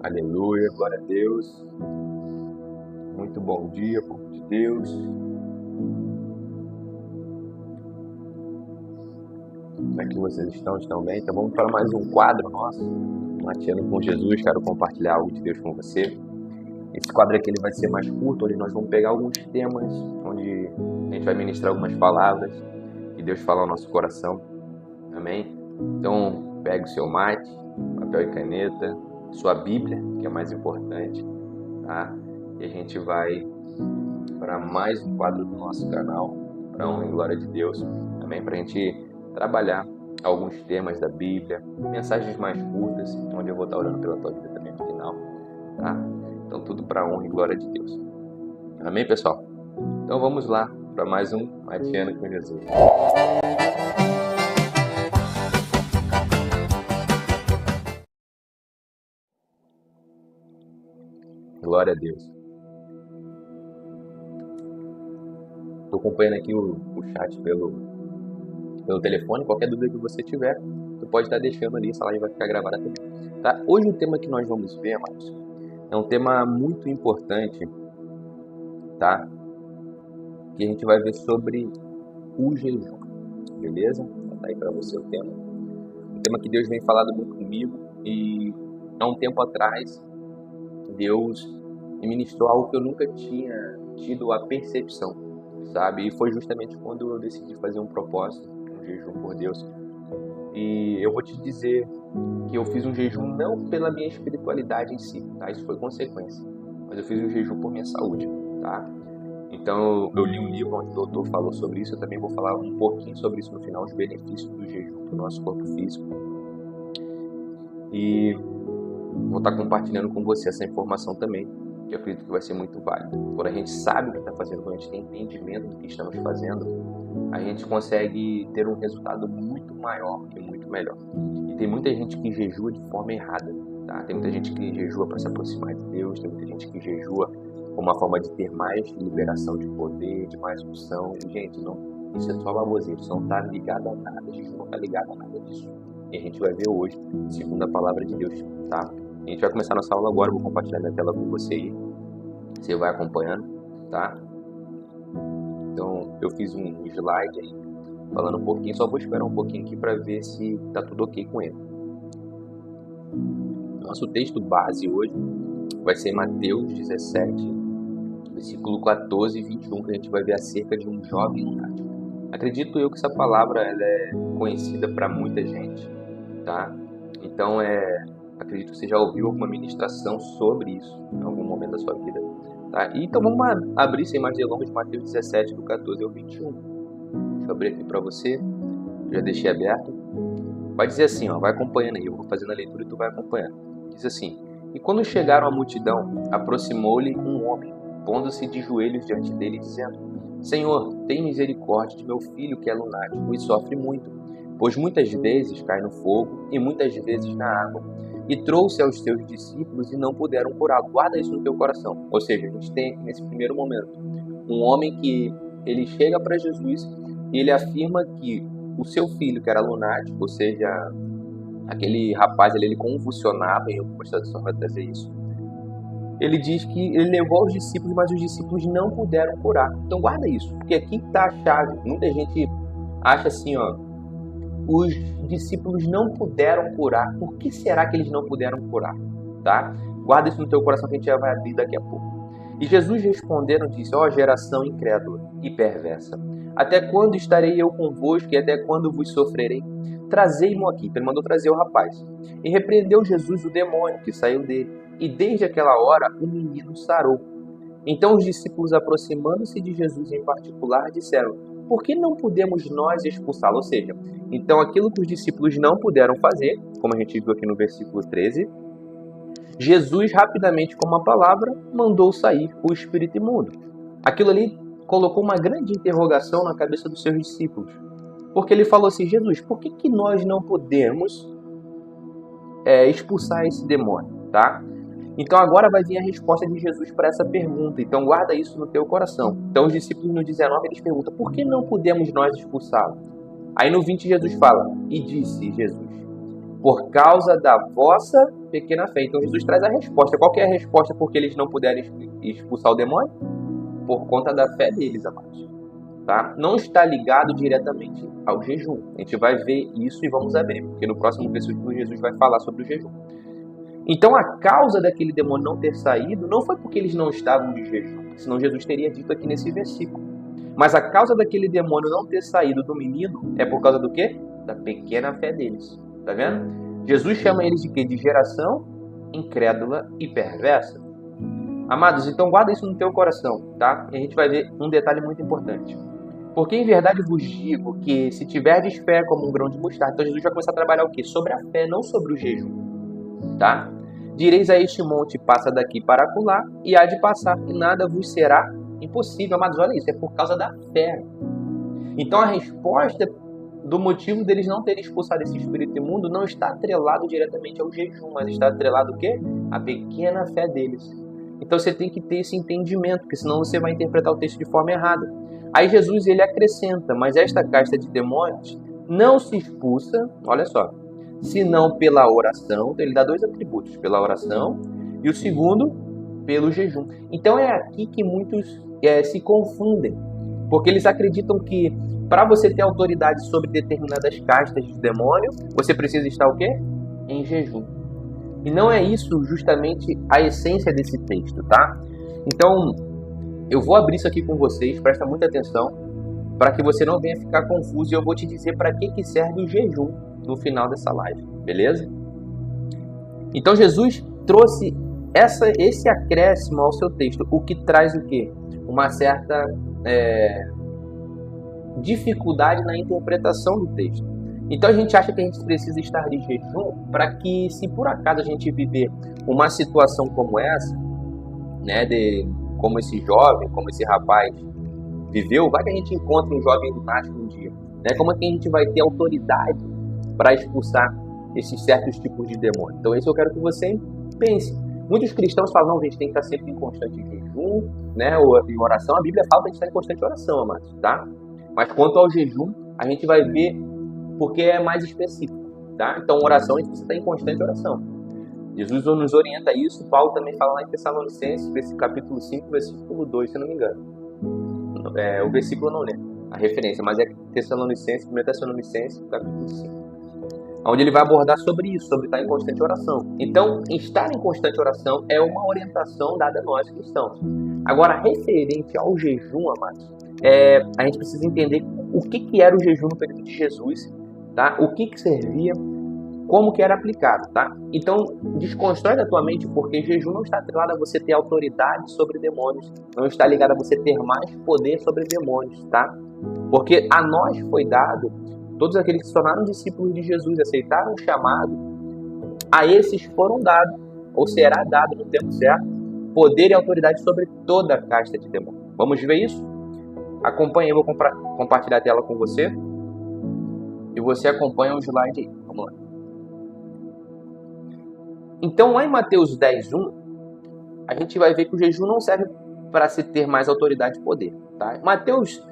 Aleluia, glória a Deus. Muito bom dia, povo de Deus. Como é que vocês estão? Estão bem? Então vamos para mais um quadro nosso, Mateando com Jesus. Quero compartilhar algo de Deus com você. Esse quadro aqui ele vai ser mais curto, onde nós vamos pegar alguns temas, onde a gente vai ministrar algumas palavras e Deus fala ao nosso coração. Amém? Então pegue o seu mate, papel e caneta, sua Bíblia, que é mais importante, tá? E a gente vai para mais um quadro do nosso canal, para honra e glória de Deus, amém? Para a gente trabalhar alguns temas da Bíblia, mensagens mais curtas, onde eu vou estar orando pela tua vida também no final, tá? Então tudo para honra e glória de Deus, amém, pessoal? Então vamos lá para mais um Mateando com Jesus. Glória a Deus. Estou acompanhando aqui o chat pelo telefone. Qualquer dúvida que você tiver, tu pode estar deixando ali, essa live vai ficar gravada também. Tá? Hoje o tema que nós vamos ver, amados, é um tema muito importante, tá? Que a gente vai ver sobre o jejum, beleza? Tá aí para você o tema. Um tema que Deus vem falando muito comigo e há um tempo atrás Deus me ministrou algo que eu nunca tinha tido a percepção, sabe? E foi justamente quando eu decidi fazer um propósito, um jejum por Deus. E eu vou te dizer que eu fiz um jejum não pela minha espiritualidade em si, tá? Isso foi consequência. Mas eu fiz um jejum por minha saúde, tá? Então eu li um livro onde o doutor falou sobre isso. Eu também vou falar um pouquinho sobre isso no final, os benefícios do jejum para o nosso corpo físico. E vou estar compartilhando com você essa informação também, que eu acredito que vai ser muito válida. Quando a gente sabe o que está fazendo, quando a gente tem entendimento do que estamos fazendo, a gente consegue ter um resultado muito maior e muito melhor. E tem muita gente que jejua de forma errada, tá? Tem muita gente que jejua para se aproximar de Deus, tem muita gente que jejua como uma forma de ter mais liberação de poder, de mais unção. E, gente, não, isso é só baboseiro, isso não está ligado a nada, jejum não está ligado a nada disso. E a gente vai ver hoje, segundo a palavra de Deus, tá? A gente vai começar nossa aula agora, eu vou compartilhar minha tela com você aí. Você vai acompanhando, tá? Então, eu fiz um slide aí, falando um pouquinho, só vou esperar um pouquinho aqui para ver se tá tudo ok com ele. Nosso texto base hoje vai ser Mateus 17, versículo 14 e 21, que a gente vai ver acerca de um jovem lunático. Acredito eu que essa palavra ela é conhecida para muita gente, tá? Então, acredito que você já ouviu alguma ministração sobre isso em algum momento da sua vida, tá? Então vamos abrir sem mais delongas Mateus 17, do 14 ao 21. Deixa eu abrir aqui para você, já deixei aberto. Vai dizer assim, ó, vai acompanhando aí, eu vou fazendo a leitura e tu vai acompanhando. Diz assim: E quando chegaram à multidão, aproximou-lhe um homem, pondo-se de joelhos diante dele, dizendo: Senhor, tem misericórdia de meu filho que é lunático e sofre muito, pois muitas vezes cai no fogo e muitas vezes na água. E trouxe aos seus discípulos e não puderam curá-lo. Guarda isso no teu coração. Ou seja, a gente tem aqui nesse primeiro momento um homem que ele chega para Jesus e ele afirma que o seu filho, que era lunático, ou seja, aquele rapaz ele convulsionava, e eu vou tradução vai trazer isso. Ele diz que ele levou aos discípulos, mas os discípulos não puderam curar. Então guarda isso, porque aqui está a chave. Muita gente acha assim, ó, os discípulos não puderam curar. Por que será que eles não puderam curar? Tá? Guarda isso no teu coração que a gente já vai abrir daqui a pouco. E Jesus respondendo disse: ó geração incrédula e perversa, até quando estarei eu convosco e até quando vos sofrerei? Trazei-mo aqui. Então ele mandou trazer o rapaz. E repreendeu Jesus o demônio que saiu dele. E desde aquela hora o menino sarou. Então os discípulos, aproximando-se de Jesus em particular, disseram: por que não podemos nós expulsá-lo? Ou seja, então aquilo que os discípulos não puderam fazer, como a gente viu aqui no versículo 13, Jesus rapidamente com uma palavra mandou sair o espírito imundo. Aquilo ali colocou uma grande interrogação na cabeça dos seus discípulos. Porque ele falou assim: Jesus, por que nós não podemos expulsar esse demônio? Tá? Então agora vai vir a resposta de Jesus para essa pergunta. Então guarda isso no teu coração. Então os discípulos no 19 eles perguntam: por que não podemos nós expulsá-lo? Aí no 20 Jesus fala, e disse Jesus, por causa da vossa pequena fé. Então Jesus traz a resposta. Qual que é a resposta porque eles não puderam expulsar o demônio? Por conta da fé deles, amados. Tá? Não está ligado diretamente ao jejum. A gente vai ver isso e vamos abrir, porque no próximo versículo Jesus vai falar sobre o jejum. Então a causa daquele demônio não ter saído não foi porque eles não estavam de jejum, senão Jesus teria dito aqui nesse versículo. Mas a causa daquele demônio não ter saído do menino é por causa do quê? Da pequena fé deles. Tá vendo? Jesus chama eles de quê? De geração incrédula e perversa. Amados, então guarda isso no teu coração, tá? E a gente vai ver um detalhe muito importante. Porque em verdade vos digo que se tiverdes fé como um grão de mostarda, então Jesus vai começar a trabalhar o quê? Sobre a fé, não sobre o jejum, tá? Direis a este monte, passa daqui para acolá, e há de passar, e nada vos será impossível. Amados, olha isso, é por causa da fé. Então a resposta do motivo deles não terem expulsado esse espírito imundo não está atrelado diretamente ao jejum, mas está atrelado o quê? A pequena fé deles. Então você tem que ter esse entendimento, porque senão você vai interpretar o texto de forma errada. Aí Jesus ele acrescenta, mas esta casta de demônios não se expulsa, olha só, senão pela oração. Então ele dá dois atributos, pela oração e o segundo, pelo jejum. Então é aqui que muitos se confundem, porque eles acreditam que para você ter autoridade sobre determinadas castas de demônio, você precisa estar o quê? Em jejum. E não é isso justamente a essência desse texto, tá? Então, eu vou abrir isso aqui com vocês, presta muita atenção, para que você não venha ficar confuso, e eu vou te dizer para que serve o jejum no final dessa live, beleza? Então, Jesus trouxe esse acréscimo ao seu texto, o que traz o quê? Uma certa dificuldade na interpretação do texto. Então a gente acha que a gente precisa estar de jejum para que, se por acaso a gente viver uma situação como essa, né, como esse jovem, como esse rapaz viveu, vai que a gente encontra um jovem lunático um dia, né? Como é que a gente vai ter autoridade para expulsar esses certos tipos de demônio? Então isso eu quero que você pense. Muitos cristãos falam, não, a gente tem que estar sempre em constante jejum, né, ou em oração. A Bíblia fala que a gente está em constante oração, amados, tá? Mas quanto ao jejum, a gente vai ver porque é mais específico, tá? Então, oração, a gente precisa estar em constante oração. Jesus nos orienta isso. Paulo também fala lá em Tessalonicenses, capítulo 5, versículo 2, se não me engano. O versículo eu não lembro a referência, mas é Tessalonicenses, 1 Tessalonicenses, capítulo 5. Onde ele vai abordar sobre isso, sobre estar em constante oração. Então, estar em constante oração é uma orientação dada a nós cristãos. Agora, referente ao jejum, amados, a gente precisa entender o que era o jejum no período de Jesus, tá? O que servia, como que era aplicado, tá? Então, desconstrói da tua mente, porque jejum não está atrelado a você ter autoridade sobre demônios, não está ligado a você ter mais poder sobre demônios, tá? Porque a nós foi dado, todos aqueles que se tornaram discípulos de Jesus, aceitaram o chamado, a esses foram dados, ou será dado no tempo certo, poder e autoridade sobre toda a casta de demônios. Vamos ver isso? Acompanhe, eu vou compartilhar a tela com você e você acompanha o slide aí. Vamos lá. Então, lá em Mateus 10:1, a gente vai ver que o jejum não serve para se ter mais autoridade e poder, tá? Mateus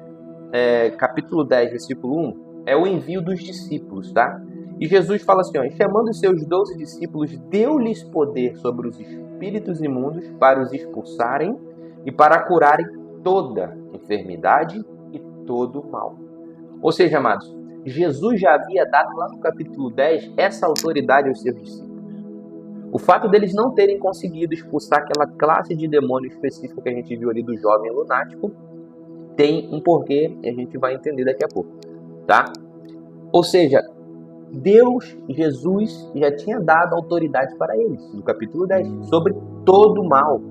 capítulo 10, versículo 1, é o envio dos discípulos, tá? E Jesus fala assim, ó, chamando os seus 12 discípulos, deu-lhes poder sobre os espíritos imundos para os expulsarem e para curarem toda enfermidade e todo mal. Ou seja, amados, Jesus já havia dado lá no capítulo 10 essa autoridade aos seus discípulos. O fato deles não terem conseguido expulsar aquela classe de demônio específico que a gente viu ali do jovem lunático tem um porquê e a gente vai entender daqui a pouco, tá? Ou seja, Deus, Jesus, já tinha dado autoridade para eles, no capítulo 10, sobre todo o mal,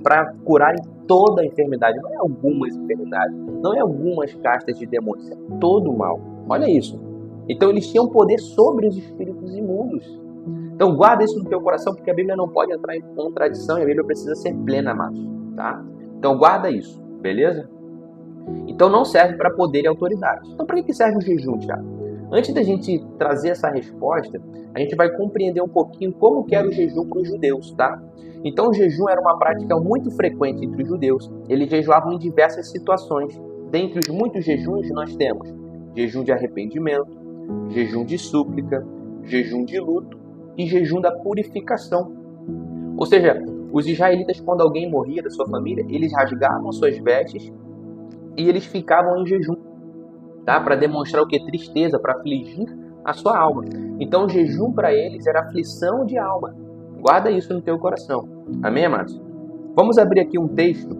para curarem toda a enfermidade, não é algumas enfermidades, não é algumas castas de demônios, é todo o mal. Olha isso. Então eles tinham poder sobre os espíritos imundos. Então guarda isso no teu coração, porque a Bíblia não pode entrar em contradição e a Bíblia precisa ser plena, amados, tá? Então guarda isso, beleza? Então não serve para poder e autoridade. Então para que serve o jejum, Thiago? Antes da gente trazer essa resposta, a gente vai compreender um pouquinho como que era o jejum para os judeus, tá? Então o jejum era uma prática muito frequente entre os judeus. Eles jejuavam em diversas situações. Dentre os muitos jejuns nós temos jejum de arrependimento, jejum de súplica, jejum de luto e jejum da purificação. Ou seja, os israelitas, quando alguém morria da sua família, eles rasgavam suas vestes e eles ficavam em jejum, tá? Para demonstrar o que? Tristeza, para afligir a sua alma. Então o jejum para eles era aflição de alma. Guarda isso no teu coração. Amém, amados? Vamos abrir aqui um texto.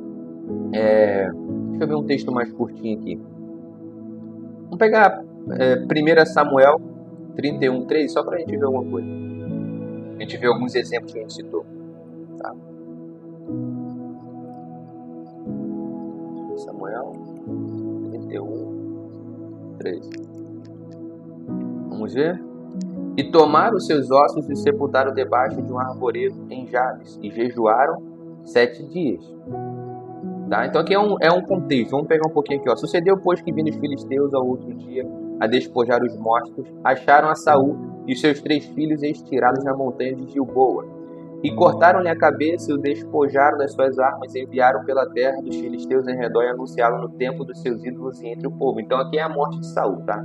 Deixa eu ver um texto mais curtinho aqui. Vamos pegar 1 Samuel 31:3, só para a gente ver alguma coisa. A gente vê alguns exemplos que a gente citou. Tá? Samuel 31:3. Vamos ver? E tomaram os seus ossos e sepultaram debaixo de um arvoredo em Jabes, e jejuaram 7 dias. Tá? Então aqui é um contexto. Vamos pegar um pouquinho aqui. Sucedeu, pois, que vindo os filisteus ao outro dia a despojar os mortos, acharam a Saul e os seus 3 filhos estirados na montanha de Gilboa. E cortaram-lhe a cabeça e o despojaram das suas armas e enviaram pela terra dos filisteus em redor e anunciaram no templo dos seus ídolos e entre o povo. Então aqui é a morte de Saul, tá?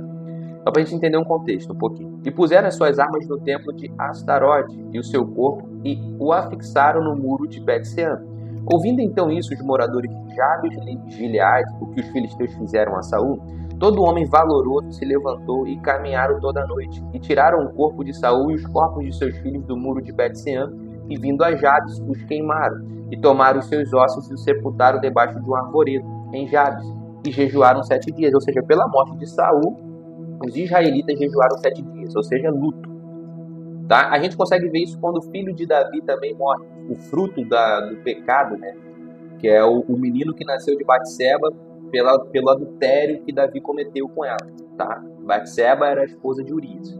Só para a gente entender um contexto, um pouquinho. E puseram as suas armas no templo de Astarote e o seu corpo e o afixaram no muro de Bet-Sean. Ouvindo então isso, os moradores de Jabes de Gileade, o que os filisteus fizeram a Saul, todo homem valoroso se levantou e caminharam toda a noite, e tiraram o corpo de Saul e os corpos de seus filhos do muro de Bet-Sean, e vindo a Jabes, os queimaram, e tomaram os seus ossos e os sepultaram debaixo de um arvoredo, em Jabes, e jejuaram 7 dias. Ou seja, pela morte de Saul, os israelitas jejuaram 7 dias, ou seja, luto. Tá? A gente consegue ver isso quando o filho de Davi também morre. O fruto do pecado, né? Que é o menino que nasceu de Batseba pelo adultério que Davi cometeu com ela. Tá? Batseba era a esposa de Urias.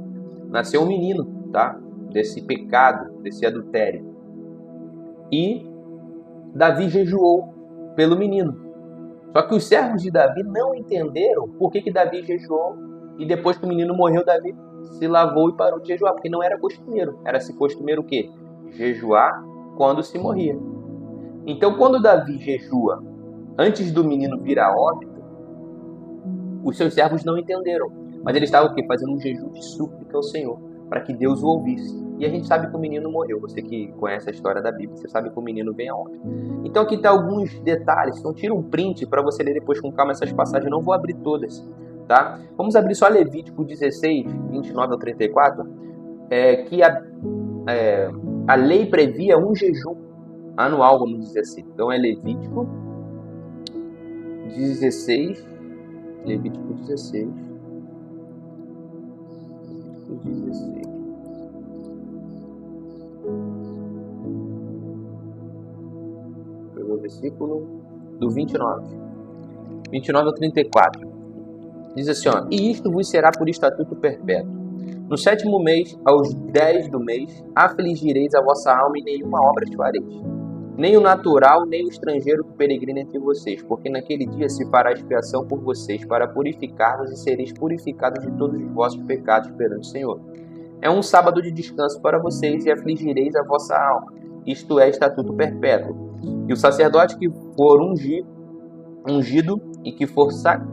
Nasceu um menino, tá? Desse pecado, desse adultério. E Davi jejuou pelo menino. Só que os servos de Davi não entenderam por que Davi jejuou, e depois que o menino morreu, Davi se lavou e parou de jejuar, porque não era costumeiro. Era-se costumeiro o quê? Jejuar quando se morria. Então, quando Davi jejua antes do menino vir a óbito, os seus servos não entenderam. Mas eles estavam o quê? Fazendo um jejum de súplica ao Senhor, para que Deus o ouvisse. E a gente sabe que o menino morreu. Você que conhece a história da Bíblia, você sabe que o menino vem a óbito. Então aqui está alguns detalhes. Então tira um print para você ler depois com calma essas passagens. Eu não vou abrir todas. Tá? Vamos abrir só Levítico 16, 29 ao 34, que a lei previa um jejum anual, vamos dizer assim. Então é Levítico 16, Levítico 16, pegou o versículo do 29 ao 34. Diz assim, ó: e isto vos será por estatuto perpétuo. No 7º mês, aos 10 do mês, afligireis a vossa alma e nenhuma obra fareis. Nem o natural, nem o estrangeiro que peregrina entre vocês, porque naquele dia se fará expiação por vocês, para purificar-vos e sereis purificados de todos os vossos pecados perante o Senhor. É um sábado de descanso para vocês e afligireis a vossa alma. Isto é estatuto perpétuo. E o sacerdote que for ungido e que for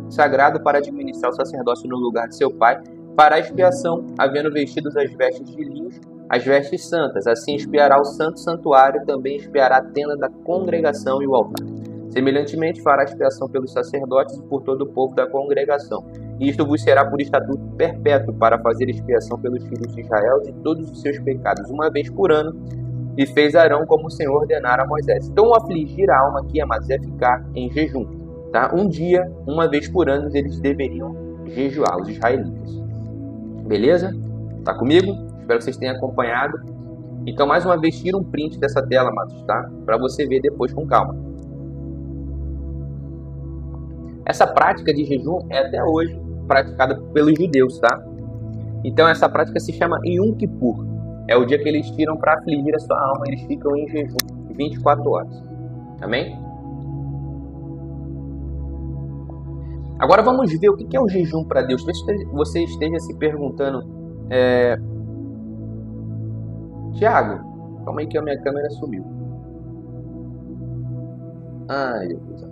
sagrado para administrar o sacerdócio no lugar de seu pai, fará expiação, havendo vestidos as vestes de linho, as vestes santas. Assim expiará o santo santuário, também expiará a tenda da congregação e o altar. Semelhantemente, fará expiação pelos sacerdotes e por todo o povo da congregação. E isto vos será por estatuto perpétuo, para fazer expiação pelos filhos de Israel de todos os seus pecados, uma vez por ano, e fez Arão como o Senhor ordenara a Moisés. Então, afligir a alma aqui, amados, é ficar em jejum. Tá? Um dia, uma vez por ano, eles deveriam jejuar, os israelitas. Beleza? Tá comigo? Espero que vocês tenham acompanhado. Então, mais uma vez, tira um print dessa tela, amados, tá? Para você ver depois com calma. Essa prática de jejum é até hoje praticada pelos judeus, tá? Então, essa prática se chama Yom Kippur. É o dia que eles tiram para afligir a sua alma. Eles ficam em jejum 24 horas. Amém? Agora vamos ver o que é o jejum para Deus. Talvez você esteja se perguntando, Tiago, calma aí que a minha câmera sumiu. Ai, meu Deus.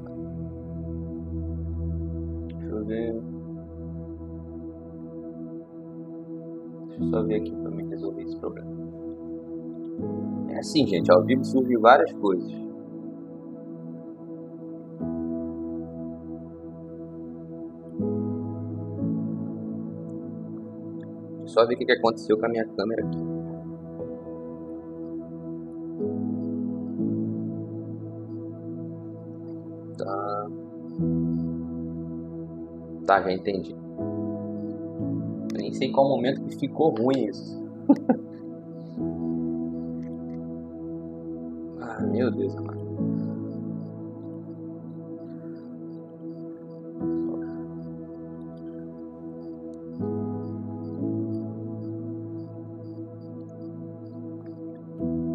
Deixa eu ver. Deixa eu só ver aqui para me resolver esse problema. É assim, gente, ao vivo surgem várias coisas. Deixa eu só ver o que aconteceu com a minha câmera aqui. Tá, já entendi. Eu nem sei qual momento que ficou ruim isso. Ah, meu Deus, amado.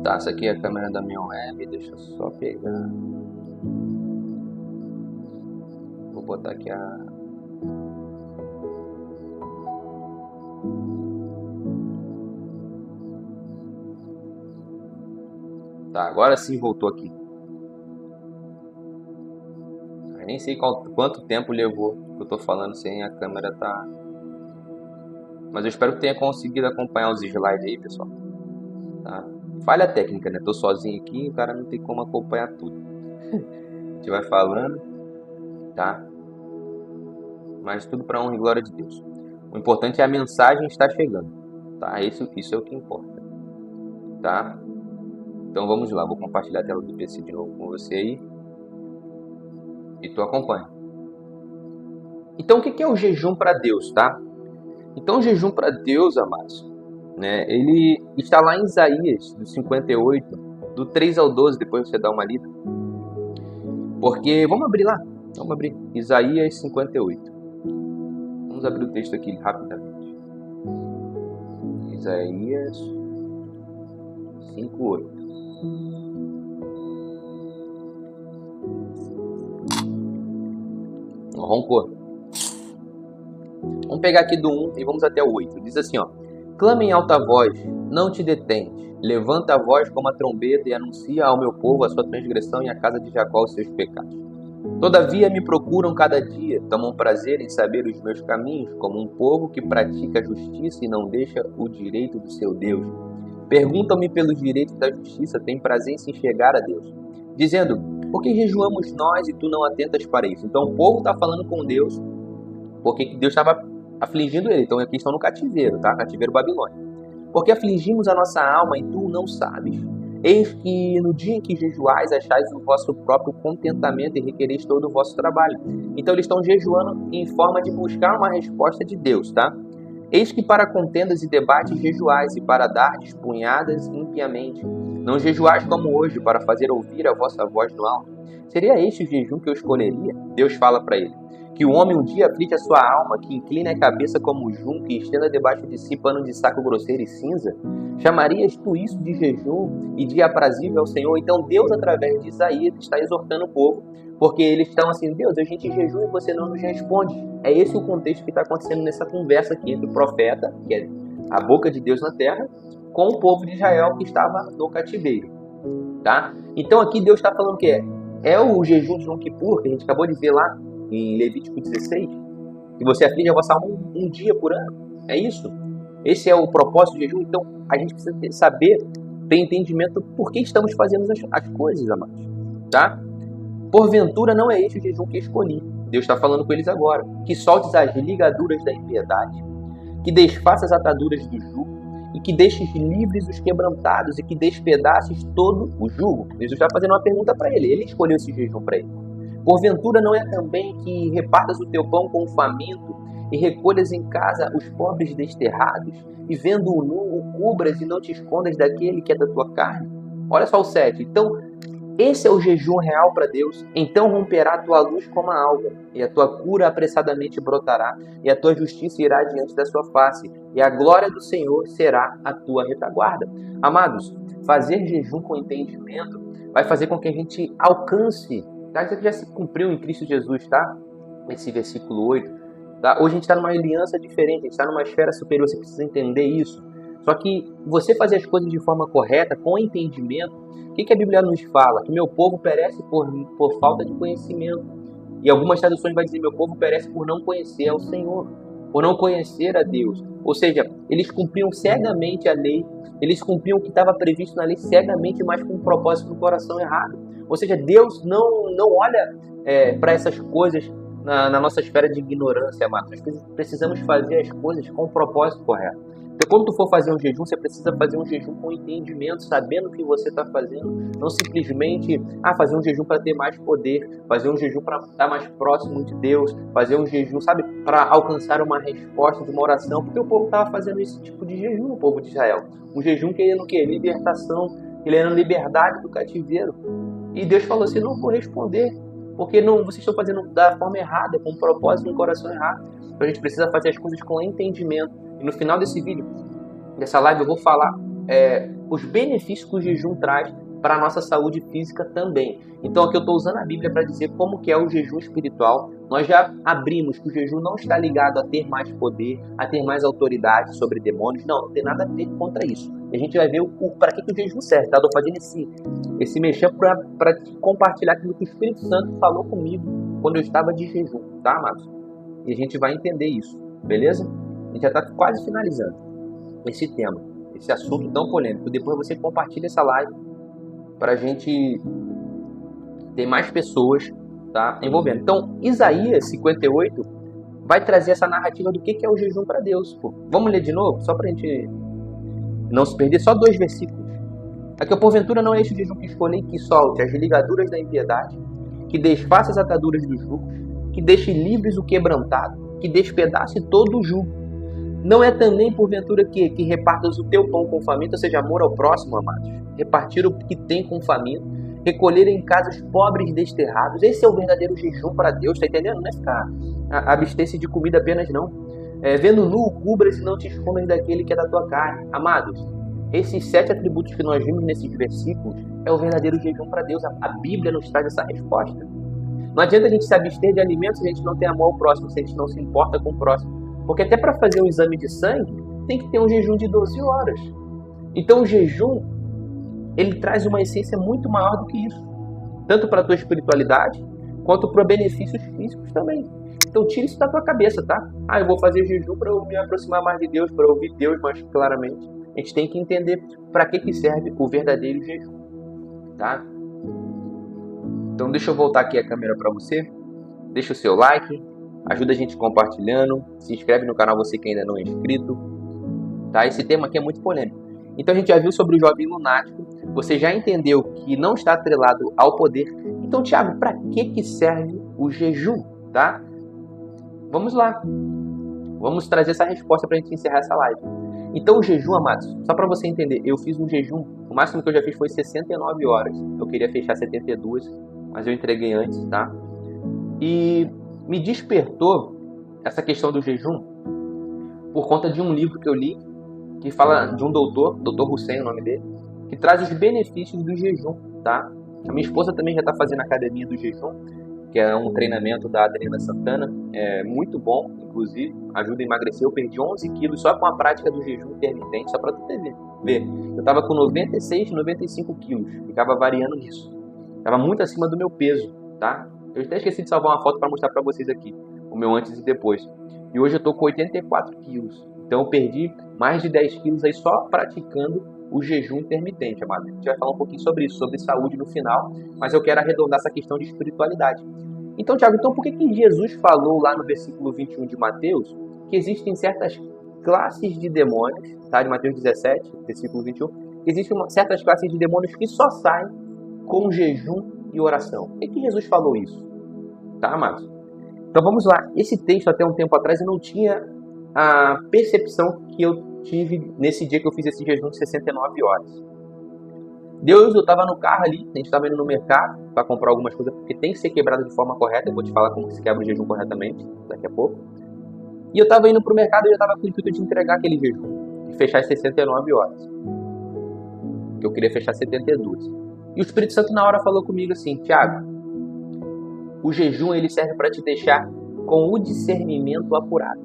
Tá, essa aqui é a câmera da minha web. Deixa eu só pegar. Vou botar aqui a... Tá, agora sim voltou aqui. Eu nem sei quanto tempo levou que eu tô falando sem a câmera tá... Mas eu espero que tenha conseguido acompanhar os slides aí, pessoal. Tá? Falha técnica, né? Tô sozinho aqui e o cara não tem como acompanhar tudo. A gente vai falando, tá? Mas tudo para honra e glória de Deus. O importante é a mensagem estar chegando, tá? Isso é o que importa, tá? Então vamos lá, vou compartilhar a tela do PC de novo com você aí. E tu acompanha. Então o que é o jejum para Deus, tá? Então o jejum para Deus, amados, né? Ele está lá em Isaías, do 58, do 3 ao 12, depois você dá uma lida. Porque, vamos abrir lá, vamos abrir, Isaías 58. Vamos abrir o texto aqui rapidamente. Isaías 58. Roncou. Vamos pegar aqui do 1 e vamos até o 8. Diz assim, ó: clama em alta voz, não te detens. Levanta a voz como a trombeta e anuncia ao meu povo a sua transgressão e à casa de Jacó os seus pecados. Todavia me procuram cada dia, tomam prazer em saber os meus caminhos, como um povo que pratica a justiça e não deixa o direito do seu Deus. Perguntam-me pelos direitos da justiça, têm prazer em se enxergar a Deus, dizendo: por que jejuamos nós e tu não atentas para isso? Então o povo está falando com Deus, porque Deus estava afligindo ele. Então aqui estão no cativeiro, tá? Cativeiro babilônico. Porque afligimos a nossa alma e tu não sabes. Eis que no dia em que jejuais, achais o vosso próprio contentamento e requereis todo o vosso trabalho. Então eles estão jejuando em forma de buscar uma resposta de Deus, tá? Eis que para contendas e debates jejuais, e para dar punhadas impiamente. Não jejuais como hoje, para fazer ouvir a vossa voz no alto. Seria este o jejum que eu escolheria? Deus fala para ele: que o homem um dia aflige a sua alma, que incline a cabeça como junco e estenda debaixo de si pano de saco grosseiro e cinza? Chamarias tu isso de jejum e de aprazível ao Senhor? Então Deus, através de Isaías, está exortando o povo, porque eles estão assim: Deus, a gente jejua e você não nos responde. É esse o contexto que está acontecendo nessa conversa aqui entre o profeta, que é a boca de Deus na terra, com o povo de Israel que estava no cativeiro, tá? Então aqui Deus está falando que é o jejum de Yom Kippur, que a gente acabou de ver lá em Levítico 16, que você aflige a vossa alma um dia por ano. É isso? Esse é o propósito do jejum. Então a gente precisa saber, ter entendimento por que estamos fazendo as coisas, amados, tá? Porventura não é este o jejum que escolhi. Deus está falando com eles agora. Que soltes as ligaduras da impiedade, que desfaças as ataduras do jugo, e que deixes livres os quebrantados, e que despedaces todo o jugo. Jesus está fazendo uma pergunta para ele. Ele escolheu esse jejum para ele. Porventura não é também que repartas o teu pão com o faminto, e recolhas em casa os pobres desterrados, e vendo o nu, o cubras e não te escondas daquele que é da tua carne? Olha só o 7. Então, esse é o jejum real para Deus. Então romperá a tua luz como a alva, e a tua cura apressadamente brotará, e a tua justiça irá diante da sua face, e a glória do Senhor será a tua retaguarda. Amados, fazer jejum com entendimento vai fazer com que a gente alcance, tá? Isso aqui já se cumpriu em Cristo Jesus, tá? Esse versículo 8. Tá? Hoje a gente está numa aliança diferente, a gente está numa esfera superior, você precisa entender isso. Só que você fazer as coisas de forma correta, com entendimento, o que a Bíblia nos fala? Que meu povo perece por falta de conhecimento. E algumas traduções vai dizer: meu povo perece por não conhecer ao Senhor, por não conhecer a Deus. Ou seja, eles cumpriam cegamente a lei, eles cumpriam o que estava previsto na lei cegamente, mas com um propósito no coração errado. Ou seja, Deus não olha para essas coisas na nossa esfera de ignorância, amados. Nós precisamos fazer as coisas com o propósito correto. Então, quando tu for fazer um jejum, você precisa fazer um jejum com entendimento, sabendo o que você está fazendo. Não simplesmente fazer um jejum para ter mais poder, fazer um jejum para estar mais próximo de Deus, fazer um jejum, sabe, para alcançar uma resposta de uma oração, porque o povo estava fazendo esse tipo de jejum, o povo de Israel. Um jejum querendo o quê? Libertação, querendo liberdade do cativeiro. E Deus falou assim, não vou responder, porque vocês estão fazendo da forma errada, com um propósito no coração errado. Então a gente precisa fazer as coisas com entendimento. E no final desse vídeo, dessa live, eu vou falar os benefícios que o jejum traz para a nossa saúde física também. Então aqui eu estou usando a Bíblia para dizer como que é o jejum espiritual. Nós já abrimos que o jejum não está ligado a ter mais poder, a ter mais autoridade sobre demônios. Não tem nada a ver contra isso. E a gente vai ver para que o jejum serve. Tá? Estou fazendo esse mexer para compartilhar aquilo que o Espírito Santo falou comigo quando eu estava de jejum, tá, amados? E a gente vai entender isso, beleza? A gente já está quase finalizando esse tema, esse assunto tão polêmico. Depois você compartilha essa live para a gente ter mais pessoas, tá, envolvendo. Então, Isaías 58 vai trazer essa narrativa do que é o jejum para Deus. Pô. Vamos ler de novo? Só para a gente não se perder. Só 2 versículos. Aqui, porventura, não é este jejum que escolhi, que solte as ligaduras da impiedade, que desfaça as ataduras dos jugos, que deixe livres o quebrantado, que despedace todo o jugo. Não é também, porventura, que repartas o teu pão com faminto, ou seja, amor ao próximo, amados. Repartir o que tem com faminto, recolher em casa os pobres desterrados. Esse é o verdadeiro jejum para Deus, tá entendendo? Não é ficar abster-se de comida apenas, não. Vendo nu, cubras e não te escondas daquele que é da tua carne. Amados, esses 7 atributos que nós vimos nesses versículos é o verdadeiro jejum para Deus. A Bíblia nos traz essa resposta. Não adianta a gente se abster de alimentos se a gente não tem amor ao próximo, se a gente não se importa com o próximo. Porque até para fazer um exame de sangue, tem que ter um jejum de 12 horas. Então o jejum, ele traz uma essência muito maior do que isso. Tanto para a tua espiritualidade, quanto para benefícios físicos também. Então tira isso da tua cabeça, tá? Eu vou fazer jejum para eu me aproximar mais de Deus, para ouvir Deus mais claramente. A gente tem que entender para que serve o verdadeiro jejum, tá? Então deixa eu voltar aqui a câmera para você. Deixa o seu like, ajuda a gente compartilhando, se inscreve no canal você que ainda não é inscrito, tá? Esse tema aqui é muito polêmico. Então a gente já viu sobre o jovem lunático, você já entendeu que não está atrelado ao poder. Então, Thiago, para que serve o jejum, tá? Vamos lá, vamos trazer essa resposta para a gente encerrar essa live. Então o jejum, amados, só para você entender, eu fiz um jejum, o máximo que eu já fiz foi 69 horas, eu queria fechar 72, mas eu entreguei antes, tá? E me despertou essa questão do jejum por conta de um livro que eu li, que fala de um doutor Hussein, o nome dele, que traz os benefícios do jejum, tá? A minha esposa também já está fazendo a academia do jejum, que é um treinamento da Adriana Santana, é muito bom, inclusive, ajuda a emagrecer. Eu perdi 11 quilos só com a prática do jejum intermitente, só para tu ver. Eu estava com 96, 95 quilos, ficava variando nisso. Estava muito acima do meu peso, tá? Eu até esqueci de salvar uma foto para mostrar para vocês aqui, o meu antes e depois. E hoje eu estou com 84 quilos, então eu perdi mais de 10 quilos aí só praticando o jejum intermitente, amado. A gente vai falar um pouquinho sobre isso, sobre saúde no final, mas eu quero arredondar essa questão de espiritualidade. Então, Tiago, por que Jesus falou lá no versículo 21 de Mateus que existem certas classes de demônios, tá? De Mateus 17, versículo 21, que existem certas classes de demônios que só saem com jejum e oração? Por que Jesus falou isso? Tá, amados? Então vamos lá. Esse texto, até um tempo atrás, eu não tinha a percepção que eu tive nesse dia que eu fiz esse jejum de 69 horas. Eu estava no carro ali, a gente estava indo no mercado para comprar algumas coisas, porque tem que ser quebrado de forma correta. Eu vou te falar como se quebra o jejum corretamente daqui a pouco. E eu estava indo para o mercado e eu estava com o intuito de entregar aquele jejum, de fechar as 69 horas. Eu queria fechar 72. E o Espírito Santo na hora falou comigo assim: Tiago, o jejum ele serve para te deixar com o discernimento apurado.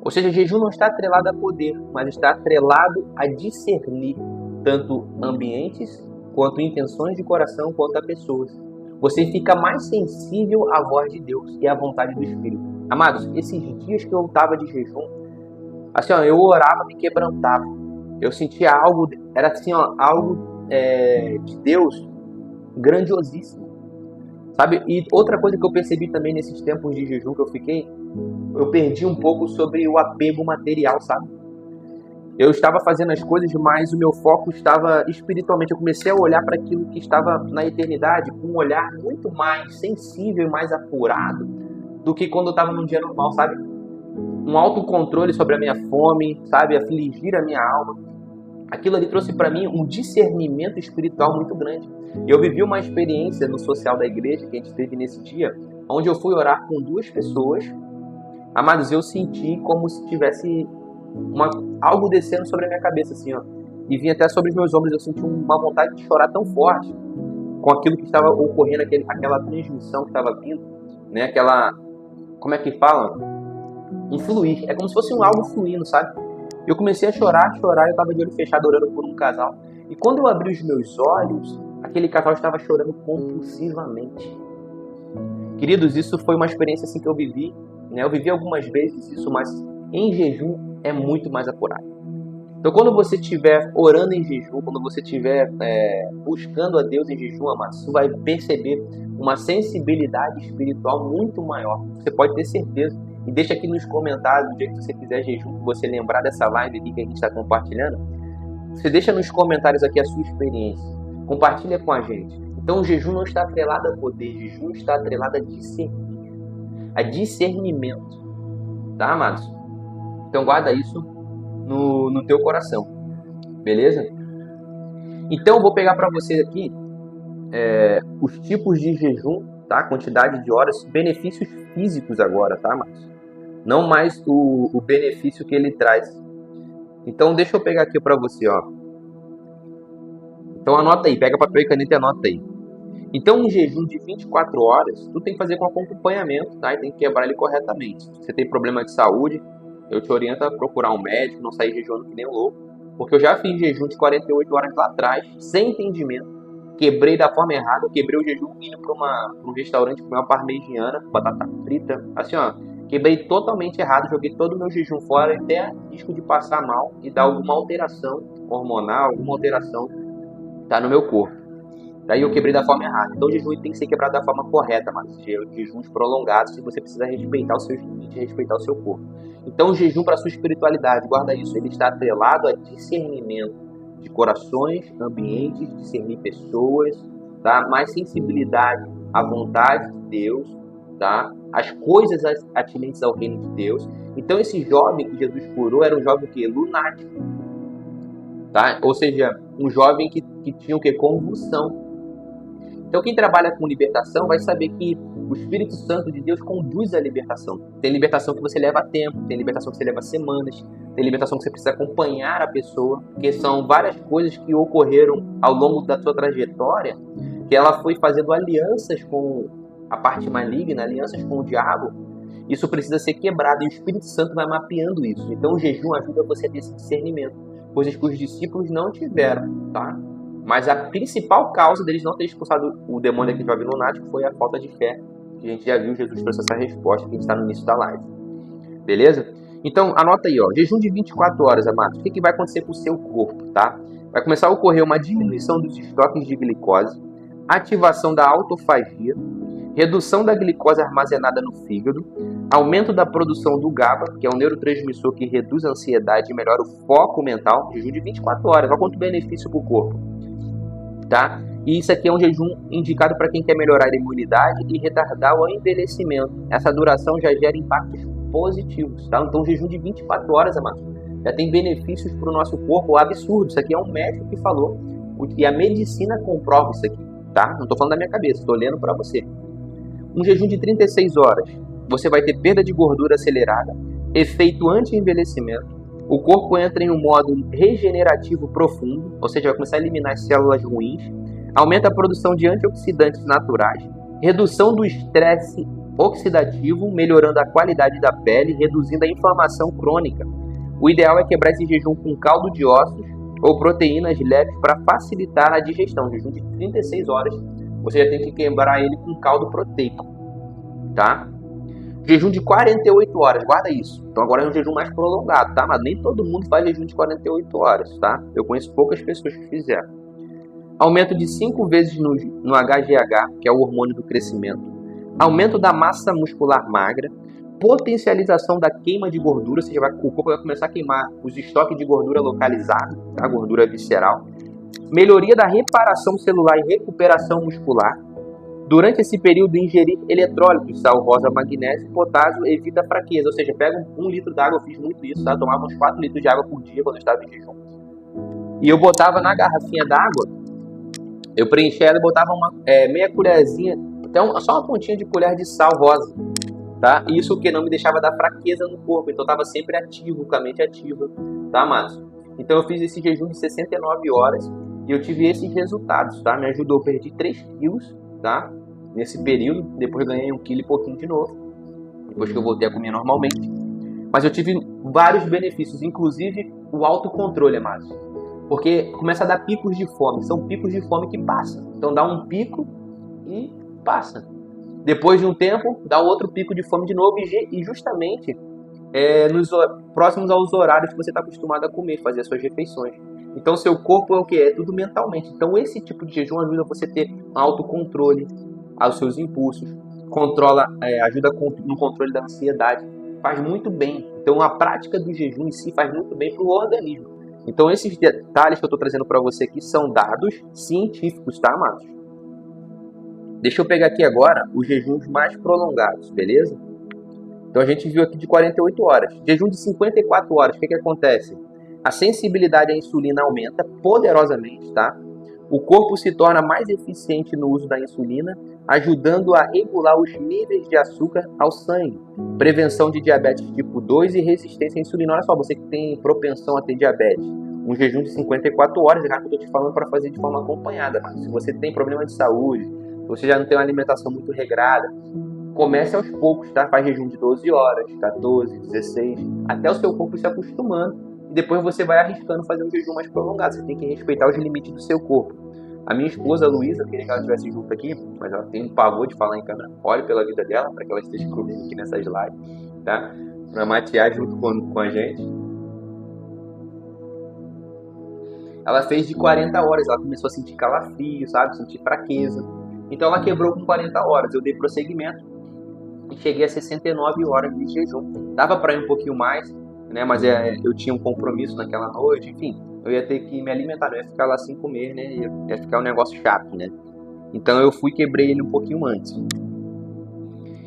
Ou seja, o jejum não está atrelado a poder, mas está atrelado a discernir tanto ambientes, quanto intenções de coração, quanto a pessoas. Você fica mais sensível à voz de Deus e à vontade do Espírito. Amados, esses dias que eu estava de jejum, Assim, ó, eu orava, me quebrantava. Eu sentia algo, era assim, ó, algo de Deus grandiosíssimo, sabe? E outra coisa que eu percebi também nesses tempos de jejum que eu fiquei, eu perdi um pouco sobre o apego material, sabe? Eu estava fazendo as coisas, mas o meu foco estava espiritualmente. Eu comecei a olhar para aquilo que estava na eternidade com um olhar muito mais sensível e mais apurado do que quando eu estava num dia normal, sabe? Um autocontrole sobre a minha fome, sabe? Afligir a minha alma. Aquilo ali trouxe para mim um discernimento espiritual muito grande. Eu vivi uma experiência no social da igreja que a gente teve nesse dia, onde eu fui orar com 2 pessoas. Amados, eu senti como se tivesse algo descendo sobre a minha cabeça, assim, ó. E vinha até sobre os meus ombros. Eu senti uma vontade de chorar tão forte com aquilo que estava ocorrendo, aquela transmissão que estava vindo, né? Aquela, como é que fala? Um fluir. É como se fosse algo fluindo, sabe? Eu comecei a chorar, eu estava de olho fechado orando por um casal. E quando eu abri os meus olhos, aquele casal estava chorando compulsivamente. Queridos, isso foi uma experiência assim que eu vivi, né? Eu vivi algumas vezes isso, mas em jejum é muito mais apurado. Então, quando você estiver orando em jejum, quando você estiver buscando a Deus em jejum, amado, você vai perceber uma sensibilidade espiritual muito maior. Você pode ter certeza. E deixa aqui nos comentários, no dia que você fizer jejum, que você lembrar dessa live aqui que a gente está compartilhando. Você deixa nos comentários aqui a sua experiência. Compartilha com a gente. Então, o jejum não está atrelado a poder. O jejum está atrelado a discernir. A discernimento. Tá, amados? Então, guarda isso no teu coração. Beleza? Então, eu vou pegar para você aqui os tipos de jejum, tá? Quantidade de horas, benefícios físicos agora, tá, amados? Não mais o benefício que ele traz. Então, deixa eu pegar aqui para você, ó. Então, anota aí. Pega papel e caneta e anota aí. Então, um jejum de 24 horas, tu tem que fazer com acompanhamento, tá? E tem que quebrar ele corretamente. Se você tem problema de saúde, eu te oriento a procurar um médico, não sair jejuando que nem louco. Porque eu já fiz jejum de 48 horas lá atrás, sem entendimento. Quebrei da forma errada. Quebrei o jejum indo para um restaurante comer uma parmegiana, batata frita. Assim, ó. Quebrei totalmente errado. Joguei todo o meu jejum fora. Até risco de passar mal e dar alguma alteração hormonal, alguma alteração tá, no meu corpo. Daí eu quebrei da forma errada. Então o jejum tem que ser quebrado da forma correta, mas jejuns prolongados, você precisa respeitar os seus limites, respeitar o seu corpo. Então o jejum para a sua espiritualidade, guarda isso, ele está atrelado a discernimento de corações, ambientes, discernir pessoas, tá? Mais sensibilidade à vontade de Deus, tá? As coisas atinentes ao reino de Deus. Então esse jovem que Jesus curou era um jovem que lunático, tá? Ou seja, um jovem que tinha o que? Convulsão. Então quem trabalha com libertação vai saber que o Espírito Santo de Deus conduz a libertação. Tem libertação que você leva tempo, tem libertação que você leva semanas, tem libertação que você precisa acompanhar a pessoa, porque são várias coisas que ocorreram ao longo da sua trajetória, que ela foi fazendo alianças com a parte maligna, alianças com o diabo. Isso precisa ser quebrado e o Espírito Santo vai mapeando isso. Então o jejum ajuda você a ter esse discernimento, coisas que os discípulos não tiveram, tá? Mas a principal causa deles não ter expulsado o demônio daquele jovem lunático foi a falta de fé. Que a gente já viu, Jesus trouxe essa resposta que a gente está no início da live. Beleza? Então, anota aí, ó. Jejum de 24 horas, amados. O que vai acontecer com o seu corpo, tá? Vai começar a ocorrer uma diminuição dos estoques de glicose, ativação da autofagia, redução da glicose armazenada no fígado, aumento da produção do GABA, que é um neurotransmissor que reduz a ansiedade e melhora o foco mental. Jejum de 24 horas. Olha quanto benefício para o corpo. Tá? E isso aqui é um jejum indicado para quem quer melhorar a imunidade e retardar o envelhecimento. Essa duração já gera impactos positivos, tá? Então, um jejum de 24 horas, amados, já tem benefícios para o nosso corpo absurdos. Isso aqui é um médico que falou e a medicina comprova isso aqui, tá? Não estou falando da minha cabeça, estou lendo para você. Um jejum de 36 horas, você vai ter perda de gordura acelerada, efeito anti-envelhecimento. O corpo entra em um modo regenerativo profundo, ou seja, vai começar a eliminar as células ruins, aumenta a produção de antioxidantes naturais, redução do estresse oxidativo, melhorando a qualidade da pele, reduzindo a inflamação crônica. O ideal é quebrar esse jejum com caldo de ossos ou proteínas leves para facilitar a digestão. Jejum de 36 horas, você já tem que quebrar ele com caldo proteico, tá? Jejum de 48 horas, guarda isso. Então agora é um jejum mais prolongado, tá? Mas nem todo mundo faz jejum de 48 horas, tá? Eu conheço poucas pessoas que fizeram. Aumento de 5 vezes no HGH, que é o hormônio do crescimento. Aumento da massa muscular magra. Potencialização da queima de gordura, ou seja, o corpo vai começar a queimar os estoques de gordura localizados, tá? Gordura visceral. Melhoria da reparação celular e recuperação muscular. Durante esse período, ingerir eletrólitos, sal, rosa, magnésio e potássio evita a fraqueza. Ou seja, pega 1 litro d'água, eu fiz muito isso, tá? Tomava uns 4 litros de água por dia quando eu estava em jejum. E eu botava na garrafinha d'água, eu preenchia ela e botava meia colherzinha, só uma pontinha de colher de sal rosa, tá? Isso que não me deixava dar fraqueza no corpo, então eu estava sempre ativo, com a mente ativa, tá, Márcio? Então eu fiz esse jejum de 69 horas e eu tive esses resultados, tá? Me ajudou, eu perdi 3 quilos, tá? Nesse período, depois ganhei 1 quilo e pouquinho de novo, depois que eu voltei a comer normalmente. Mas eu tive vários benefícios, inclusive o autocontrole, Márcio. Porque começa a dar picos de fome, são picos de fome que passam. Então dá um pico e passa. Depois de um tempo, dá outro pico de fome de novo e justamente próximos aos horários que você está acostumado a comer, fazer as suas refeições. Então seu corpo é o que? É tudo mentalmente. Então esse tipo de jejum ajuda você a ter autocontrole aos seus impulsos, ajuda no controle da ansiedade, faz muito bem. Então a prática do jejum em si faz muito bem para o organismo. Então esses detalhes que eu estou trazendo para você aqui são dados científicos, tá, amados? Deixa eu pegar aqui agora os jejuns mais prolongados, beleza? Então a gente viu aqui de 48 horas. Jejum de 54 horas, o que acontece? A sensibilidade à insulina aumenta poderosamente, tá? O corpo se torna mais eficiente no uso da insulina, ajudando a regular os níveis de açúcar ao sangue. Prevenção de diabetes tipo 2 e resistência à insulina. Olha só, você que tem propensão a ter diabetes. Um jejum de 54 horas, é que eu estou te falando para fazer de forma acompanhada. Mas se você tem problema de saúde, se você já não tem uma alimentação muito regrada, comece aos poucos, tá? Faz jejum de 12 horas, 14, 16, até o seu corpo se acostumando. E depois você vai arriscando fazer um jejum mais prolongado. Você tem que respeitar os limites do seu corpo. A minha esposa, Luísa, eu queria que ela estivesse junto aqui, mas ela tem um pavor de falar em câmera. Olhe pela vida dela, para que ela esteja comigo aqui nessas lives, tá? Para matear junto com a gente. Ela fez de 40 horas, ela começou a sentir calafrio, sabe? Sentir fraqueza. Então ela quebrou com 40 horas. Eu dei prosseguimento e cheguei a 69 horas de jejum. Dava para ir um pouquinho mais, né? Mas eu tinha um compromisso naquela noite, enfim. Eu ia ter que me alimentar, não ia ficar lá sem comer, né? Ia ficar um negócio chato, né? Então eu fui e quebrei ele um pouquinho antes.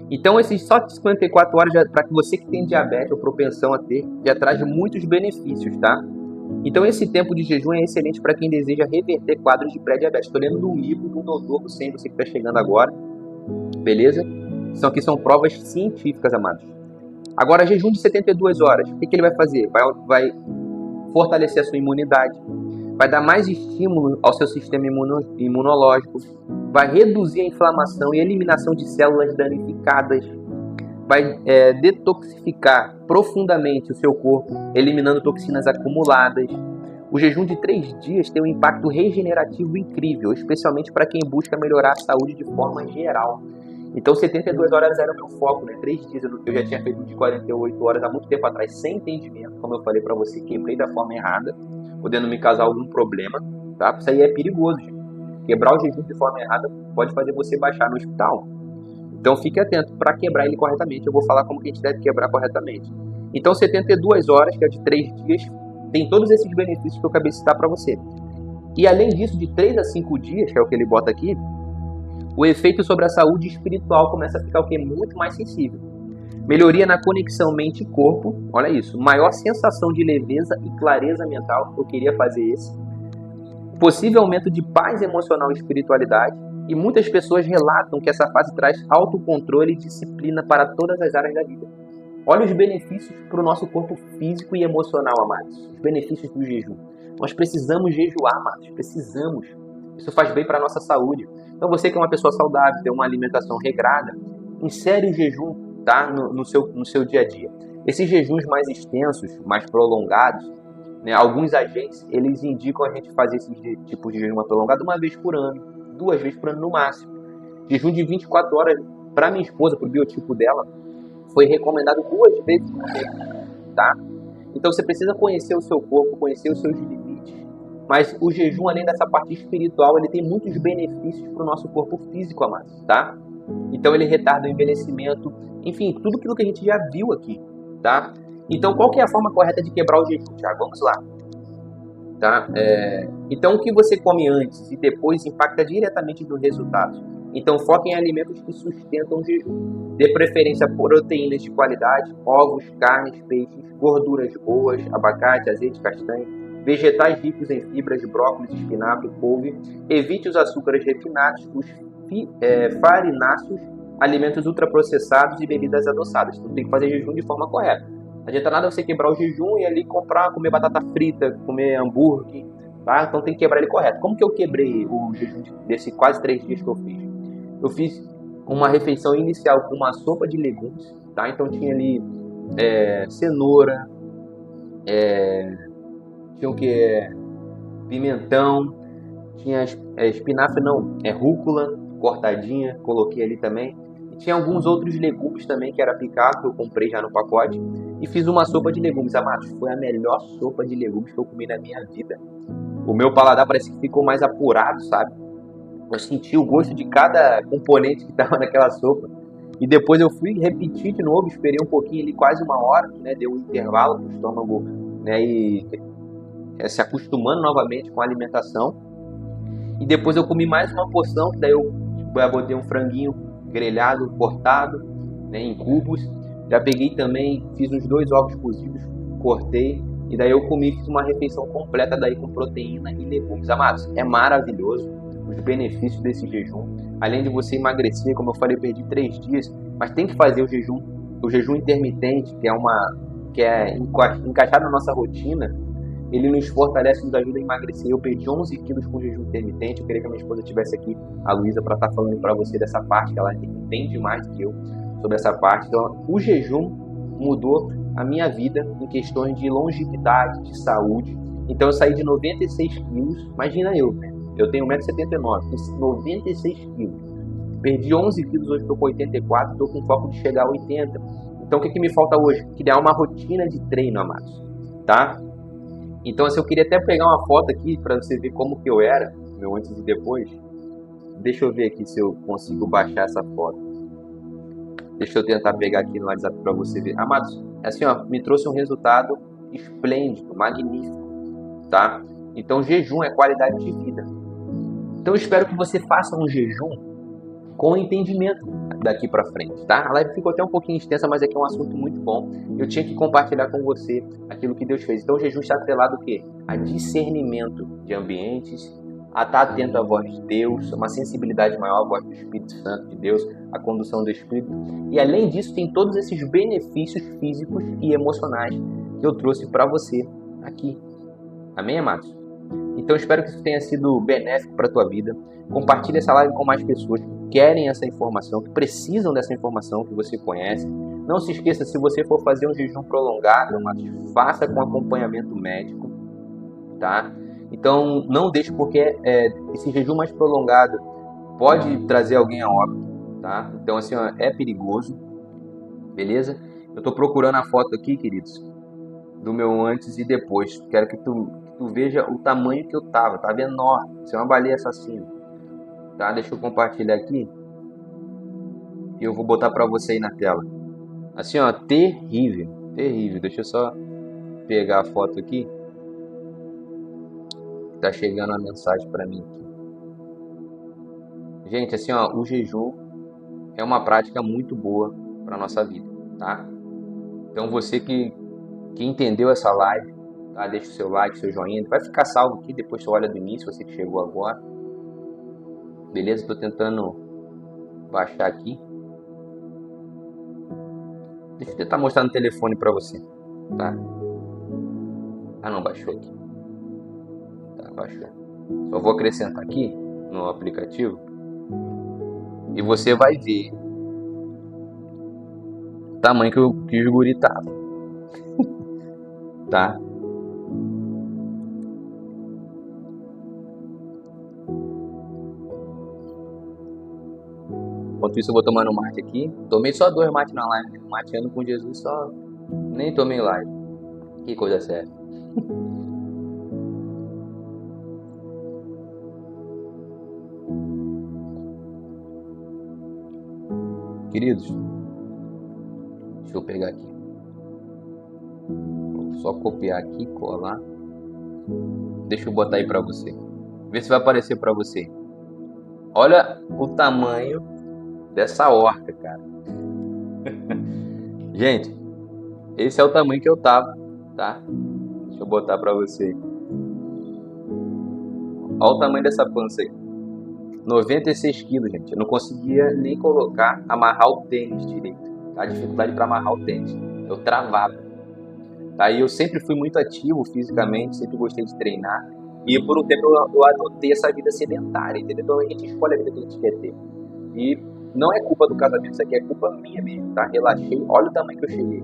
Então esses só 54 horas, para que você que tem diabetes ou propensão a ter, já traz muitos benefícios, tá? Então esse tempo de jejum é excelente para quem deseja reverter quadros de pré-diabetes. Estou lendo um livro do Dr. Hussein, você que está chegando agora, beleza? São provas científicas, amados. Agora, jejum de 72 horas, o que ele vai fazer? Vai fortalecer a sua imunidade, vai dar mais estímulo ao seu sistema imunológico, vai reduzir a inflamação e eliminação de células danificadas, vai detoxificar profundamente o seu corpo, eliminando toxinas acumuladas. O jejum de 3 dias tem um impacto regenerativo incrível, especialmente para quem busca melhorar a saúde de forma geral. Então 72 horas era o meu foco, né? 3 dias eu já tinha feito de 48 horas há muito tempo atrás, sem entendimento, como eu falei para você, quebrei da forma errada, podendo me causar algum problema, tá? Isso aí é perigoso, gente. Quebrar o jejum de forma errada pode fazer você baixar no hospital. Então fique atento para quebrar ele corretamente. Eu vou falar como que a gente deve quebrar corretamente. Então 72 horas, que é de 3 dias, tem todos esses benefícios que eu acabei de citar para você. E além disso, de 3 a 5 dias, que é o que ele bota aqui, o efeito sobre a saúde espiritual começa a ficar o quê? Muito mais sensível. Melhoria na conexão mente e corpo, olha isso, maior sensação de leveza e clareza mental, eu queria fazer esse. Possível aumento de paz emocional e espiritualidade, e muitas pessoas relatam que essa fase traz autocontrole e disciplina para todas as áreas da vida. Olha os benefícios para o nosso corpo físico e emocional, amados, os benefícios do jejum. Nós precisamos jejuar, amados, precisamos. Isso faz bem para a nossa saúde. Então você que é uma pessoa saudável, tem uma alimentação regrada, insere o jejum, tá? no seu dia a dia. Esses jejuns mais extensos, mais prolongados, né? Alguns agentes, eles indicam a gente fazer esses tipos de jejum prolongado 1 vez por ano, 2 vezes por ano no máximo. Jejum de 24 horas, para minha esposa, para o biotipo dela, foi recomendado 2 vezes por mês, tá? Então você precisa conhecer o seu corpo, conhecer os seus limites. Mas o jejum, além dessa parte espiritual, ele tem muitos benefícios para o nosso corpo físico, amados, tá? Então ele retarda o envelhecimento, enfim, tudo aquilo que a gente já viu aqui, tá? Então qual que é a forma correta de quebrar o jejum, Thiago? Vamos lá, tá? Então o que você come antes e depois impacta diretamente no resultado. Então foque em alimentos que sustentam o jejum. Dê preferência a proteínas de qualidade, ovos, carnes, peixes, gorduras boas, abacate, azeite, castanha, vegetais ricos em fibras, brócolis, espinafre, couve. Evite os açúcares refinados, os farináceos, alimentos ultraprocessados e bebidas adoçadas. Então tem que fazer jejum de forma correta. Não adianta nada você quebrar o jejum e ali comer batata frita, comer hambúrguer, tá? Então tem que quebrar ele correto. Como que eu quebrei o jejum desse quase 3 dias que eu fiz? Eu fiz uma refeição inicial com uma sopa de legumes, tá? Então tinha ali cenoura, tinha o que? Pimentão, tinha espinafre não, rúcula cortadinha, coloquei ali também. E tinha alguns outros legumes também que era picado, que eu comprei já no pacote. E fiz uma sopa de legumes, amados. Foi a melhor sopa de legumes que eu comi na minha vida. O meu paladar parece que ficou mais apurado, sabe? Eu senti o gosto de cada componente que estava naquela sopa. E depois eu fui repetir de novo, esperei um pouquinho ali, quase 1 hora, né? Deu um intervalo para o estômago, né? E se acostumando novamente com a alimentação. E depois eu comi mais uma porção, que daí eu botei um franguinho grelhado, cortado, né, em cubos. Já peguei também, fiz uns 2 ovos cozidos, cortei. E daí eu comi, fiz uma refeição completa daí com proteína e legumes. Amados, é maravilhoso os benefícios desse jejum. Além de você emagrecer, como eu falei, eu perdi 3 dias, mas tem que fazer o jejum intermitente, que é encaixado na nossa rotina. Ele nos fortalece, nos ajuda a emagrecer. Eu perdi 11 quilos com jejum intermitente. Eu queria que a minha esposa estivesse aqui, a Luísa, para estar falando para você dessa parte, que ela entende mais do que eu sobre essa parte. Então, o jejum mudou a minha vida em questões de longevidade, de saúde. Então, eu saí de 96 quilos. Imagina eu, né? Eu tenho 1,79 m, com 96 quilos. Perdi 11 quilos, hoje estou com 84, estou com foco de chegar a 80. Então, o que me falta hoje? Criar uma rotina de treino, amados, tá? Então, assim, eu queria até pegar uma foto aqui para você ver como que eu era, meu antes e depois. Deixa eu ver aqui se eu consigo baixar essa foto. Deixa eu tentar pegar aqui no WhatsApp para você ver. Amados, assim, ó, me trouxe um resultado esplêndido, magnífico, tá? Então, jejum é qualidade de vida. Então, eu espero que você faça um jejum com entendimento daqui para frente, tá? A live ficou até um pouquinho extensa, mas aqui é um assunto muito bom. Eu tinha que compartilhar com você aquilo que Deus fez. Então o jejum está atrelado o quê? A discernimento de ambientes, a estar atento à voz de Deus, uma sensibilidade maior à voz do Espírito Santo de Deus, a condução do Espírito. E além disso, tem todos esses benefícios físicos e emocionais que eu trouxe para você aqui. Amém, amados? Então espero que isso tenha sido benéfico para a tua vida. Compartilhe essa live com mais pessoas que querem essa informação, que precisam dessa informação que você conhece. Não se esqueça, se você for fazer um jejum prolongado, faça com acompanhamento médico, tá? Então não deixe, porque esse jejum mais prolongado pode trazer alguém a óbito, tá? Então assim, ó, é perigoso, beleza? Eu estou procurando a foto aqui, queridos, do meu antes e depois. Quero que tu veja o tamanho que eu tava. Tava enorme. Isso é uma baleia assassina. Tá? Deixa eu compartilhar aqui. E eu vou botar pra você aí na tela. Assim, ó, terrível. Terrível. Deixa eu só pegar a foto aqui. Tá chegando a mensagem pra mim aqui. Gente, assim, ó, o jejum é uma prática muito boa pra nossa vida, tá? Então você que entendeu essa live, tá? Deixa o seu like, seu joinha. Vai ficar salvo aqui, depois você olha do início, você que chegou agora. Beleza? Estou tentando baixar aqui. Deixa eu tentar mostrar no telefone para você, tá? Ah, não, baixou aqui. Tá, baixou. Só vou acrescentar aqui no aplicativo e você vai ver o tamanho que os guri tava, tá? Enquanto isso eu vou tomando mate aqui. Tomei só 2 mates na live, mateando com Jesus só. Nem tomei live. Que coisa séria. Queridos, deixa eu pegar aqui. Vou só copiar aqui, colar. Deixa eu botar aí pra você. Vê se vai aparecer pra você. Olha o tamanho dessa orca, cara. Gente, esse é o tamanho que eu tava, tá? Deixa eu botar pra você. Olha o tamanho dessa pança aí. 96 quilos, gente. Eu não conseguia nem amarrar o tênis direito. Tá? Dificuldade para amarrar o tênis. Eu travava. Tá? E eu sempre fui muito ativo fisicamente, sempre gostei de treinar. E por um tempo eu adotei essa vida sedentária, entendeu? Então a gente escolhe a vida que a gente quer ter. E não é culpa do casamento, isso aqui é culpa minha mesmo, tá? Relaxei, olha o tamanho que eu cheguei.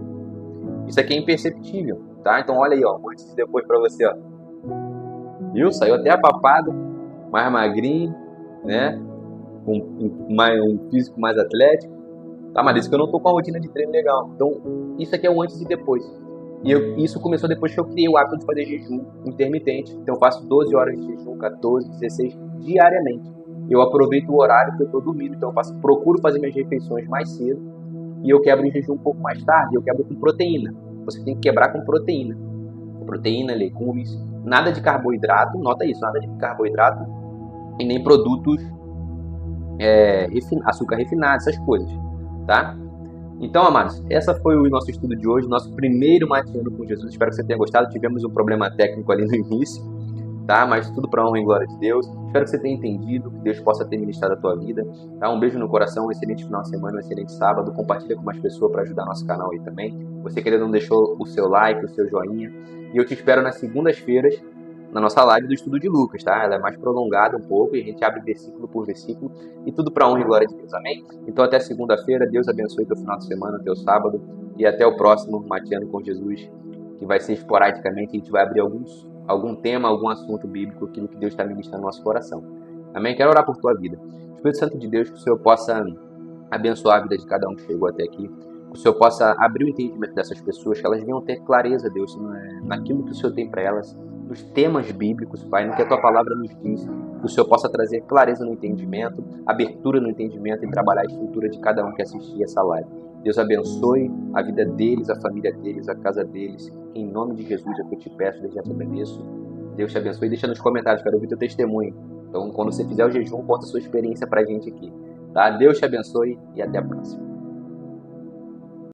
Isso aqui é imperceptível, tá? Então olha aí, ó, antes e depois pra você, ó. Viu? Saiu até apapado, mais magrinho, né? Um físico mais atlético. Tá, mas isso que eu não tô com uma rotina de treino legal. Então, isso aqui é o antes e depois. E isso começou depois que eu criei o hábito de fazer jejum intermitente. Então, eu faço 12 horas de jejum, 14, 16 diariamente. Eu aproveito o horário que eu tô dormindo. Então, procuro fazer minhas refeições mais cedo. E eu quebro o jejum um pouco mais tarde. Eu quebro com proteína. Você tem que quebrar com proteína. Proteína, legumes, nada de carboidrato. Nota isso, nada de carboidrato. E nem produtos açúcar refinado, essas coisas, tá? Então, amados, essa foi o nosso estudo de hoje, nosso primeiro Mateando com Jesus. Espero que você tenha gostado. Tivemos um problema técnico ali no início, tá? Mas tudo para honra e glória de Deus. Espero que você tenha entendido, que Deus possa ter ministrado a tua vida, tá? Um beijo no coração, um excelente final de semana, um excelente sábado. Compartilha com mais pessoas para ajudar nosso canal aí também. Você que ainda não deixou o seu like, o seu joinha. E eu te espero nas segundas-feiras, na nossa live do estudo de Lucas, tá? Ela é mais prolongada um pouco e a gente abre versículo por versículo e tudo para honra e glória de Deus, amém? Então até segunda-feira, Deus abençoe teu final de semana, teu sábado e até o próximo Mateando com Jesus, que vai ser esporadicamente, a gente vai abrir algum tema, algum assunto bíblico, aquilo que Deus está ministrando no nosso coração, amém? Quero orar por tua vida. Espírito Santo de Deus, que o Senhor possa abençoar a vida de cada um que chegou até aqui, que o Senhor possa abrir o entendimento dessas pessoas, que elas venham ter clareza, Deus, naquilo que o Senhor tem para elas, nos temas bíblicos, Pai, no que a Tua Palavra nos diz, que o Senhor possa trazer clareza no entendimento, abertura no entendimento e trabalhar a estrutura de cada um que assistir essa live. Deus abençoe a vida deles, a família deles, a casa deles. Em nome de Jesus é que eu te peço, desde já te agradeço. Deus te abençoe. Deixa nos comentários, quero ouvir teu testemunho. Então, quando você fizer o jejum, conta a sua experiência pra gente aqui. Tá? Deus te abençoe e até a próxima.